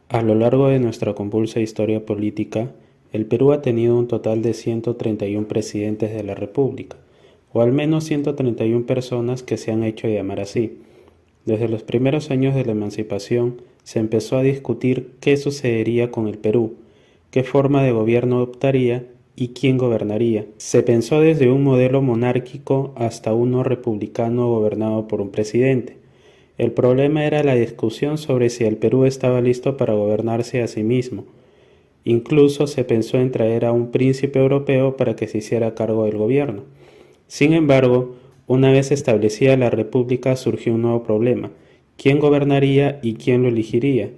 A lo largo de nuestra convulsa historia política, el Perú ha tenido un total de 131 presidentes de la República, o al menos 131 personas que se han hecho llamar así. Desde los primeros años de la emancipación se empezó a discutir qué sucedería con el Perú, qué forma de gobierno adoptaría y quién gobernaría. Se pensó desde un modelo monárquico hasta uno republicano gobernado por un presidente. El problema era la discusión sobre si el Perú estaba listo para gobernarse a sí mismo. Incluso se pensó en traer a un príncipe europeo para que se hiciera cargo del gobierno. Sin embargo, una vez establecida la República surgió un nuevo problema: ¿quién gobernaría y quién lo elegiría?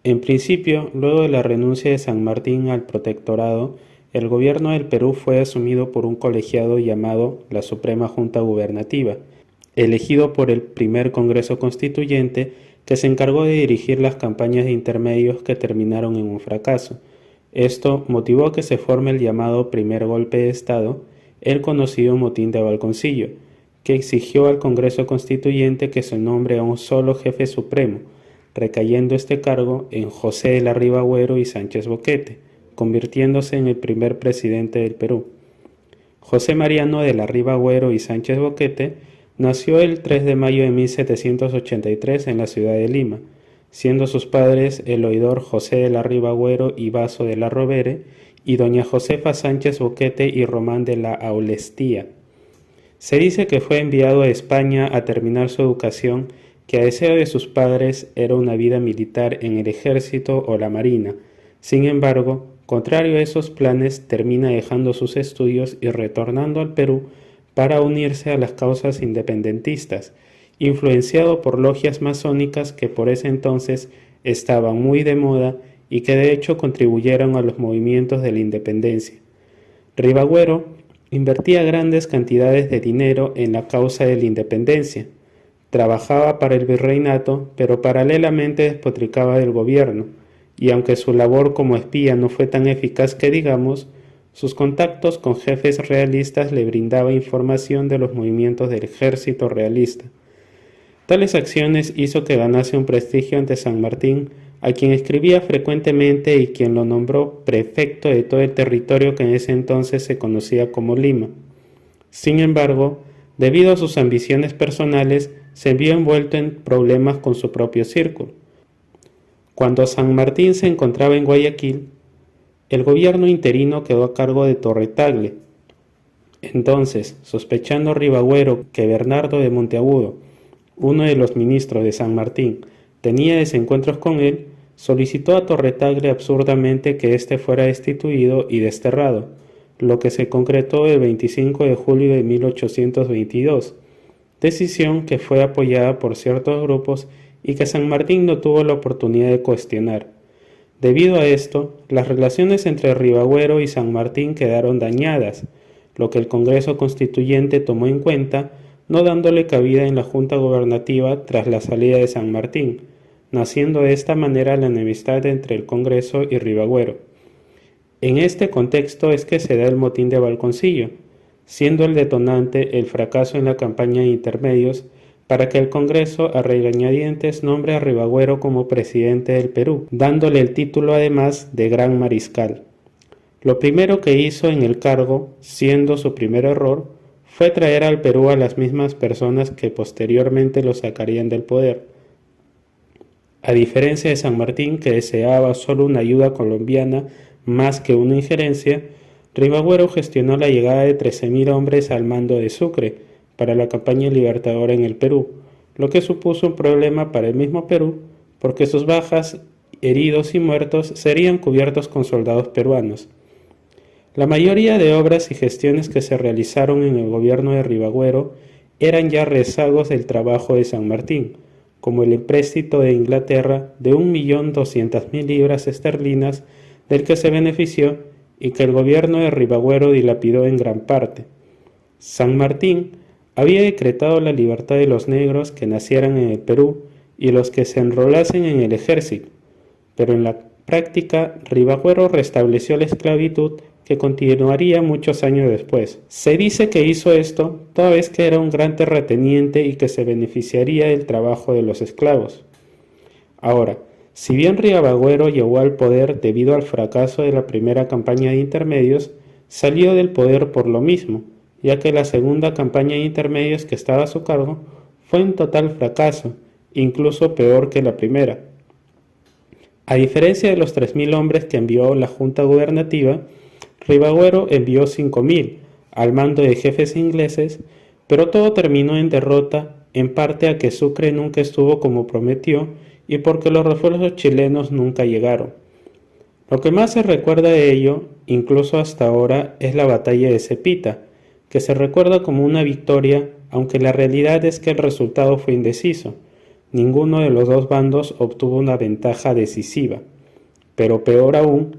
En principio, luego de la renuncia de San Martín al protectorado, el gobierno del Perú fue asumido por un colegiado llamado la Suprema Junta Gubernativa, elegido por el primer Congreso Constituyente, que se encargó de dirigir las campañas de intermedios que terminaron en un fracaso. Esto motivó que se forme el llamado primer golpe de Estado, el conocido motín de Balconcillo, que exigió al Congreso Constituyente que se nombre a un solo jefe supremo, recayendo este cargo en José de la Riva Agüero y Sánchez Boquete, convirtiéndose en el primer presidente del Perú. José Mariano de la Riva Agüero y Sánchez Boquete nació el 3 de mayo de 1783 en la ciudad de Lima, siendo sus padres el oidor José de la Riva Agüero y Vaso de la Rovere y doña Josefa Sánchez Boquete y Román de la Aulestía. Se dice que fue enviado a España a terminar su educación, que a deseo de sus padres era una vida militar en el ejército o la marina. Sin embargo, contrario a esos planes, termina dejando sus estudios y retornando al Perú para unirse a las causas independentistas, influenciado por logias masónicas que por ese entonces estaban muy de moda y que de hecho contribuyeron a los movimientos de la independencia. Ribagüero invertía grandes cantidades de dinero en la causa de la independencia. Trabajaba para el virreinato, pero paralelamente despotricaba del gobierno, y aunque su labor como espía no fue tan eficaz que digamos, sus contactos con jefes realistas le brindaba información de los movimientos del ejército realista. Tales acciones hizo que ganase un prestigio ante San Martín, a quien escribía frecuentemente y quien lo nombró prefecto de todo el territorio que en ese entonces se conocía como Lima. Sin embargo, debido a sus ambiciones personales, se vio envuelto en problemas con su propio círculo. Cuando San Martín se encontraba en Guayaquil, el gobierno interino quedó a cargo de Torre-Tagle. Entonces, sospechando Ribagüero que Bernardo de Monteagudo, uno de los ministros de San Martín, tenía desencuentros con él, solicitó a Torre-Tagle absurdamente que éste fuera destituido y desterrado, lo que se concretó el 25 de julio de 1822, decisión que fue apoyada por ciertos grupos y que San Martín no tuvo la oportunidad de cuestionar. Debido a esto, las relaciones entre Ribagüero y San Martín quedaron dañadas, lo que el Congreso Constituyente tomó en cuenta, no dándole cabida en la Junta Gubernativa tras la salida de San Martín, naciendo de esta manera la enemistad entre el Congreso y Ribagüero. En este contexto es que se da el motín de Balconcillo, siendo el detonante el fracaso en la campaña de intermedios para que el Congreso a regañadientes nombre a Ribagüero como presidente del Perú, dándole el título además de Gran Mariscal. Lo primero que hizo en el cargo, siendo su primer error, fue traer al Perú a las mismas personas que posteriormente lo sacarían del poder. A diferencia de San Martín, que deseaba solo una ayuda colombiana más que una injerencia, Ribagüero gestionó la llegada de 13.000 hombres al mando de Sucre para la campaña libertadora en el Perú, lo que supuso un problema para el mismo Perú, porque sus bajas, heridos y muertos serían cubiertos con soldados peruanos. La mayoría de obras y gestiones que se realizaron en el gobierno de Ribagüero eran ya rezagos del trabajo de San Martín, como el empréstito de Inglaterra de 1.200.000 libras esterlinas del que se benefició y que el gobierno de Ribagüero dilapidó en gran parte. San Martín había decretado la libertad de los negros que nacieran en el Perú y los que se enrolasen en el ejército, pero en la práctica Ribagüero restableció la esclavitud que continuaría muchos años después. Se dice que hizo esto toda vez que era un gran terrateniente y que se beneficiaría del trabajo de los esclavos. Ahora, Si bien Rivagüero llegó al poder debido al fracaso de la primera campaña de intermedios, salió del poder por lo mismo, ya que la segunda campaña de intermedios que estaba a su cargo fue un total fracaso, incluso peor que la primera. A diferencia de los 3.000 hombres que envió la Junta Gubernativa, Rivagüero envió 5.000 al mando de jefes ingleses, pero todo terminó en derrota, en parte a que Sucre nunca estuvo como prometió y porque los refuerzos chilenos nunca llegaron. Lo que más se recuerda de ello, incluso hasta ahora, es la batalla de Cepita, que se recuerda como una victoria, aunque la realidad es que el resultado fue indeciso. Ninguno de los dos bandos obtuvo una ventaja decisiva. Pero peor aún,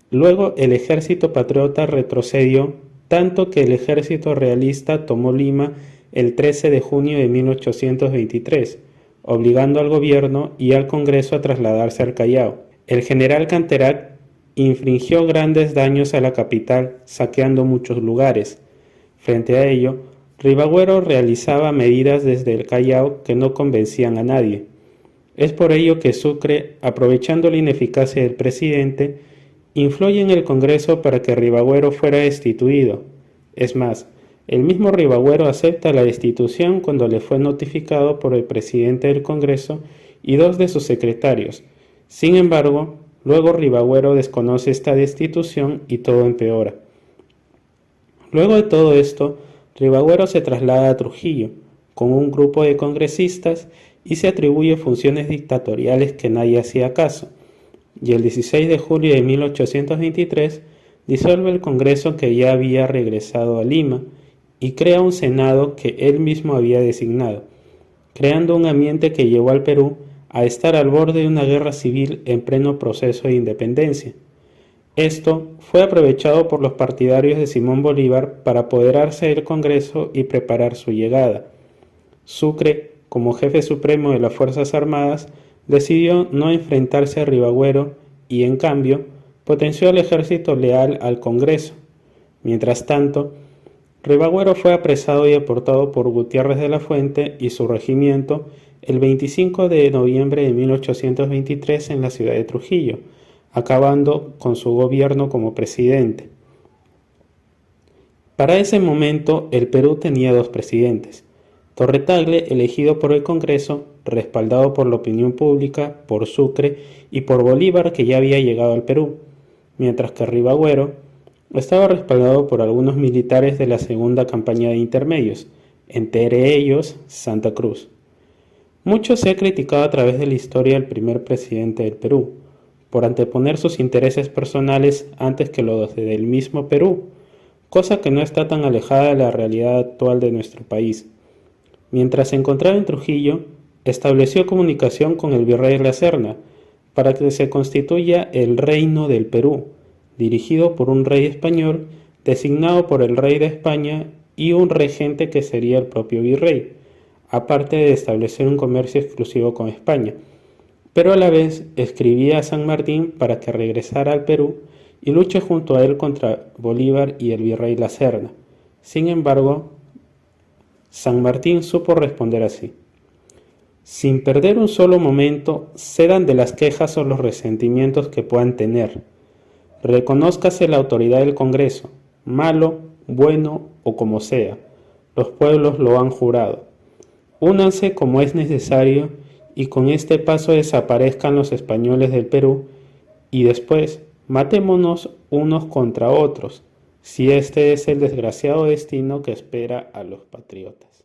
luego el ejército patriota retrocedió, tanto que el ejército realista tomó Lima el 13 de junio de 1823, obligando al gobierno y al Congreso a trasladarse al Callao. El general Canterac infligió grandes daños a la capital, saqueando muchos lugares. Frente a ello, Rivagüero realizaba medidas desde el Callao que no convencían a nadie. Es por ello que Sucre, aprovechando la ineficacia del presidente, influye en el Congreso para que Rivagüero fuera destituido. Es más, el mismo Rivagüero acepta la destitución cuando le fue notificado por el presidente del Congreso y dos de sus secretarios. Sin embargo, luego Rivagüero desconoce esta destitución y todo empeora. Luego de todo esto, Rivagüero se traslada a Trujillo con un grupo de congresistas y se atribuye funciones dictatoriales que nadie hacía caso. Y el 16 de julio de 1823 disuelve el Congreso que ya había regresado a Lima y crea un Senado que él mismo había designado, creando un ambiente que llevó al Perú a estar al borde de una guerra civil en pleno proceso de independencia. Esto fue aprovechado por los partidarios de Simón Bolívar para apoderarse del Congreso y preparar su llegada. Sucre, como jefe supremo de las Fuerzas Armadas, decidió no enfrentarse a Rivagüero y, en cambio, potenció al ejército leal al Congreso. Mientras tanto, Rivagüero fue apresado y deportado por Gutiérrez de la Fuente y su regimiento el 25 de noviembre de 1823 en la ciudad de Trujillo, acabando con su gobierno como presidente. Para ese momento, el Perú tenía dos presidentes: Torre-Tagle, elegido por el Congreso, respaldado por la opinión pública, por Sucre y por Bolívar, que ya había llegado al Perú, mientras que Rivagüero estaba respaldado por algunos militares de la segunda campaña de intermedios, entre ellos Santa Cruz. Mucho se ha criticado a través de la historia al primer presidente del Perú, por anteponer sus intereses personales antes que los del mismo Perú, cosa que no está tan alejada de la realidad actual de nuestro país. Mientras se encontraba en Trujillo, estableció comunicación con el virrey de la Serna para que se constituya el Reino del Perú, dirigido por un rey español designado por el rey de España y un regente que sería el propio virrey, aparte de establecer un comercio exclusivo con España. Pero a la vez escribía a San Martín para que regresara al Perú y luche junto a él contra Bolívar y el virrey La Serna. Sin embargo, San Martín supo responder así: sin perder un solo momento, cedan de las quejas o los resentimientos que puedan tener. Reconózcase la autoridad del Congreso, malo, bueno o como sea. Los pueblos lo han jurado. Únanse como es necesario y con este paso desaparezcan los españoles del Perú y después matémonos unos contra otros, si este es el desgraciado destino que espera a los patriotas.